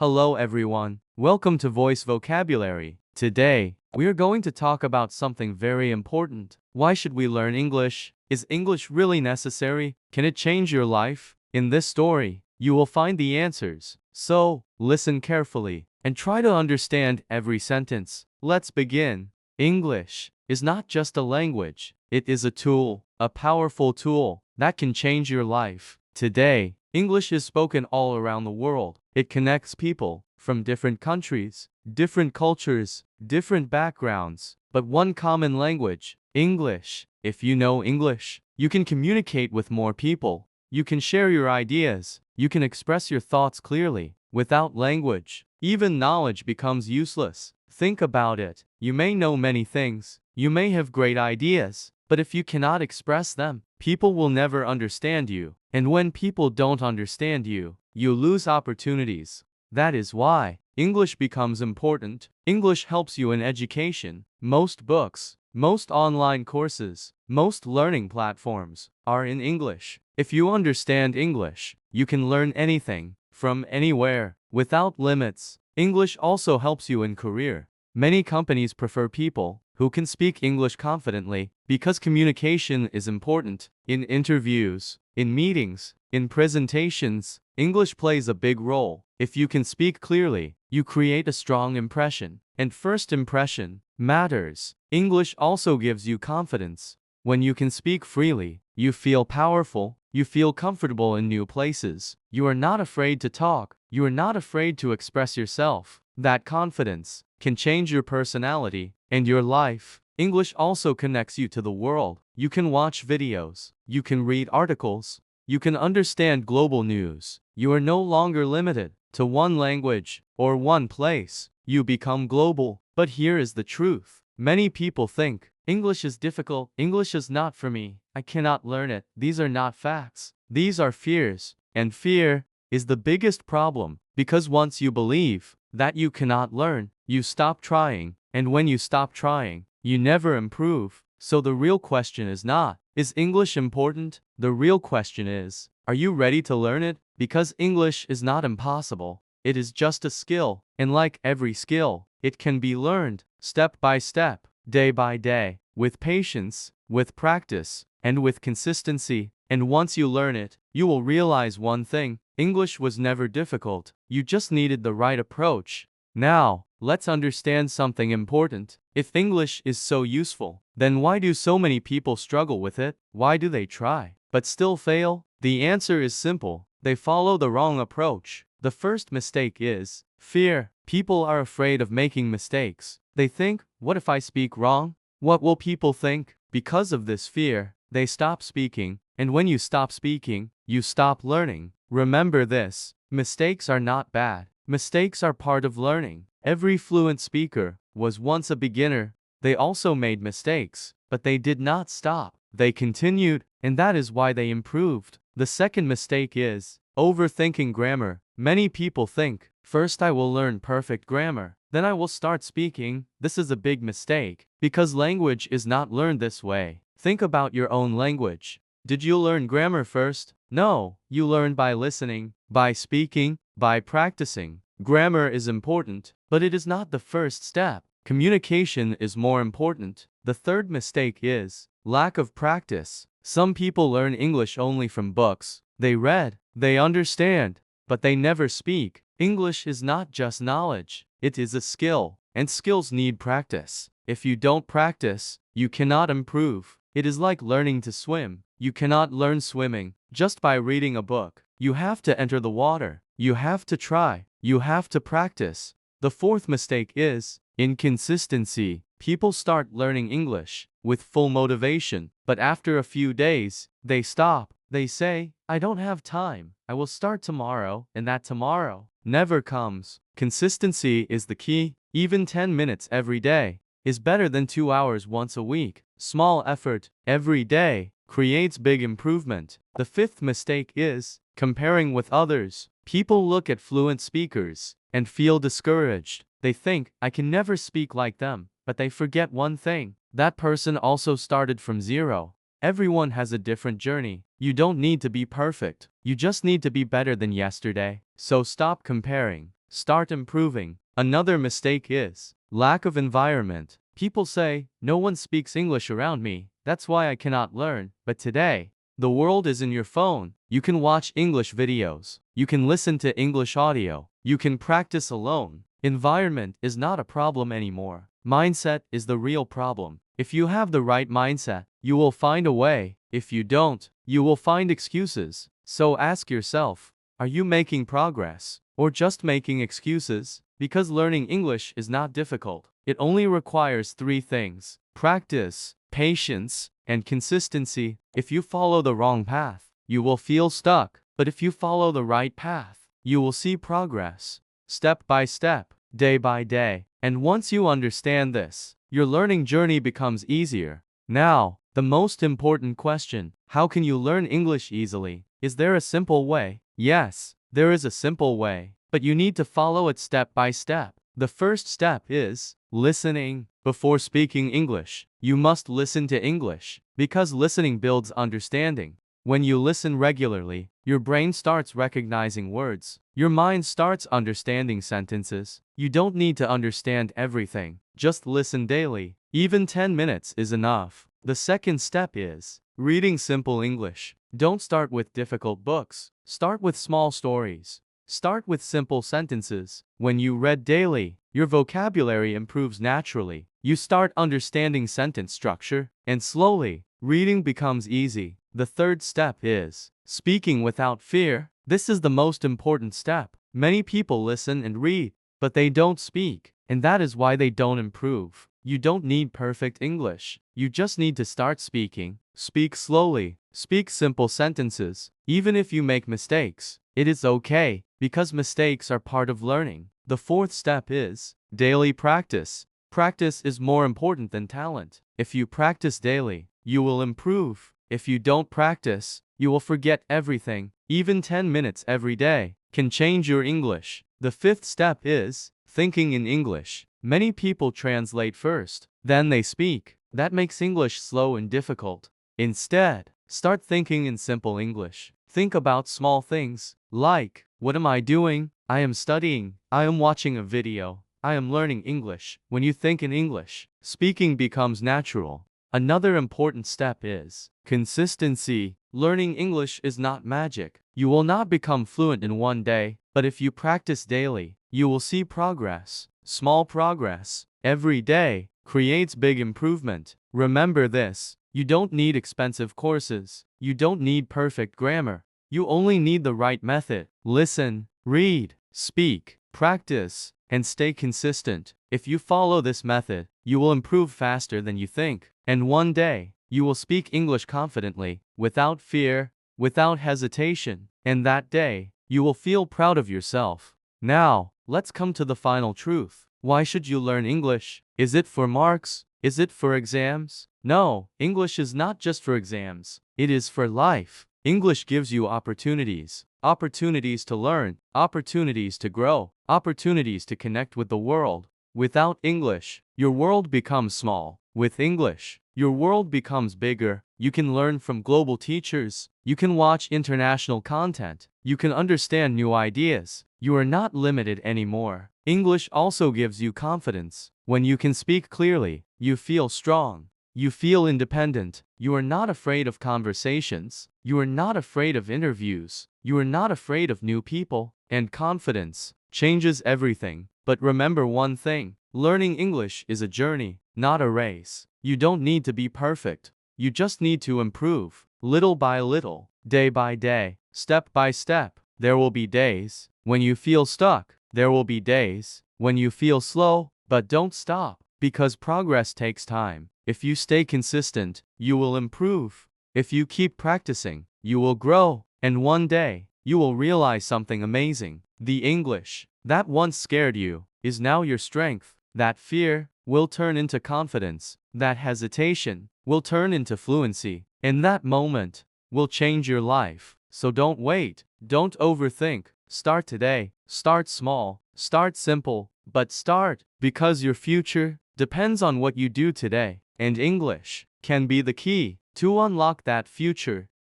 Hello everyone, welcome to Voice Vocabulary. Today, we are going to talk about something very important. Why should we learn English? Is English really necessary? Can it change your life? In this story, you will find the answers. So, listen carefully and try to understand every sentence. Let's begin. English is not just a language. It is a tool, a powerful tool that can change your life. Today, English is spoken all around the world. It connects people from different countries, different cultures, different backgrounds, but one common language, English. If you know English, you can communicate with more people. You can share your ideas. You can express your thoughts clearly. Without language, even knowledge becomes useless. Think about it. You may know many things. You may have great ideas, but if you cannot express them, people will never understand you. And when people don't understand you, you lose opportunities. That is why English becomes important. English helps you in education. Most books, most online courses, most learning platforms are in English. If you understand English, you can learn anything, from anywhere, without limits. English also helps you in career. Many companies prefer people who can speak English confidently because communication is important. In interviews, in meetings, in presentations, English plays a big role. If you can speak clearly, you create a strong impression, and first impression matters. English also gives you confidence. When you can speak freely, you feel powerful, you feel comfortable in new places. You are not afraid to talk, you are not afraid to express yourself. That confidence can change your personality and your life. English also connects you to the world. You can watch videos, you can read articles, you can understand global news. You are no longer limited to one language or one place. You become global. But here is the truth. Many people think, English is difficult, English is not for me, I cannot learn it. These are not facts. These are fears. And fear is the biggest problem, because once you believe that you cannot learn, you stop trying. And when you stop trying, you never improve. So the real question is not, is English important? The real question is, are you ready to learn it? Because English is not impossible. It is just a skill. And like every skill, it can be learned step by step, day by day, with patience, with practice, and with consistency. And once you learn it, you will realize one thing: English was never difficult. You just needed the right approach. Now, let's understand something important. If English is so useful, then why do so many people struggle with it? Why do they try, but still fail? The answer is simple. They follow the wrong approach. The first mistake is fear. People are afraid of making mistakes. They think, what if I speak wrong? What will people think? Because of this fear, they stop speaking. And when you stop speaking, you stop learning. Remember this: mistakes are not bad. Mistakes are part of learning. Every fluent speaker was once a beginner. They also made mistakes, but they did not stop. They continued, and that is why they improved. The second mistake is overthinking grammar. Many people think, first I will learn perfect grammar, then I will start speaking. This is a big mistake, because language is not learned this way. Think about your own language. Did you learn grammar first? No, you learn by listening, by speaking, by practicing. Grammar is important, but it is not the first step. Communication is more important. The third mistake is lack of practice. Some people learn English only from books. They read, they understand, but they never speak. English is not just knowledge, it is a skill, and skills need practice. If you don't practice, you cannot improve. It is like learning to swim. You cannot learn swimming just by reading a book. You have to enter the water. You have to try. You have to practice. The fourth mistake is inconsistency. People start learning English with full motivation, but after a few days, they stop. They say, I don't have time. I will start tomorrow, and that tomorrow never comes. Consistency is the key. Even 10 minutes every day is better than 2 hours once a week. Small effort every day creates big improvement. The fifth mistake is comparing with others. People look at fluent speakers and feel discouraged. They think, I can never speak like them, but they forget one thing. That person also started from zero. Everyone has a different journey. You don't need to be perfect. You just need to be better than yesterday. So stop comparing. start improving. Another mistake is lack of environment. People say, no one speaks English around me, that's why I cannot learn. But today, the world is in your phone. You can watch English videos. You can listen to English audio. You can practice alone. Environment is not a problem anymore. Mindset is the real problem. If you have the right mindset, you will find a way. If you don't, you will find excuses. So ask yourself, are you making progress or just making excuses? Because learning English is not difficult. It only requires 3 things: practice, patience, and consistency. If you follow the wrong path, you will feel stuck. But if you follow the right path, you will see progress, step by step, day by day. And once you understand this, your learning journey becomes easier. Now, the most important question: how can you learn English easily? Is there a simple way? Yes, there is a simple way, but you need to follow it step by step. The first step is listening. Before speaking English, you must listen to English, because listening builds understanding. When you listen regularly, your brain starts recognizing words. Your mind starts understanding sentences. You don't need to understand everything. Just listen daily. Even 10 minutes is enough. The second step is reading simple English. Don't start with difficult books. Start with small stories. Start with simple sentences. When you read daily, your vocabulary improves naturally. You start understanding sentence structure, and slowly, reading becomes easy. The third step is speaking without fear. This is the most important step. Many people listen and read, but they don't speak, and that is why they don't improve. You don't need perfect English. You just need to start speaking. Speak slowly. Speak simple sentences. Even if you make mistakes, it is okay, because mistakes are part of learning. The fourth step is daily practice. Practice is more important than talent. If you practice daily, you will improve. If you don't practice, you will forget everything. Even 10 minutes every day can change your English. The fifth step is thinking in English. Many people translate first, then they speak. That makes English slow and difficult. Instead, start thinking in simple English. Think about small things, like, what am I doing? I am studying. I am watching a video. I am learning English. When you think in English, speaking becomes natural. Another important step is consistency. Learning English is not magic. You will not become fluent in one day, but if you practice daily, you will see progress. Small progress every day creates big improvement. Remember this: you don't need expensive courses. You don't need perfect grammar. You only need the right method. Listen, read, speak, practice, and stay consistent. If you follow this method, you will improve faster than you think. And one day, you will speak English confidently, without fear, without hesitation. And that day, you will feel proud of yourself. Now, let's come to the final truth. Why should you learn English? Is it for marks? Is it for exams? No, English is not just for exams. It is for life. English gives you opportunities. Opportunities to learn, opportunities to grow, opportunities to connect with the world. Without English, your world becomes small. With English, your world becomes bigger. You can learn from global teachers. You can watch international content. You can understand new ideas. You are not limited anymore. English also gives you confidence. When you can speak clearly, you feel strong. You feel independent. You are not afraid of conversations. You are not afraid of interviews. You are not afraid of new people. And confidence changes everything. But remember one thing: learning English is a journey, not a race. You don't need to be perfect. You just need to improve, little by little, day by day, step by step. There will be days when you feel stuck. There will be days when you feel slow, but don't stop, because progress takes time. If you stay consistent, you will improve. If you keep practicing, you will grow. And one day, you will realize something amazing. The English that once scared you is now your strength. That fear will turn into confidence. That hesitation will turn into fluency. And that moment will change your life. So don't wait. Don't overthink. Start today. Start small. Start simple. But start, because your future depends on what you do today. And English can be the key to unlock that future.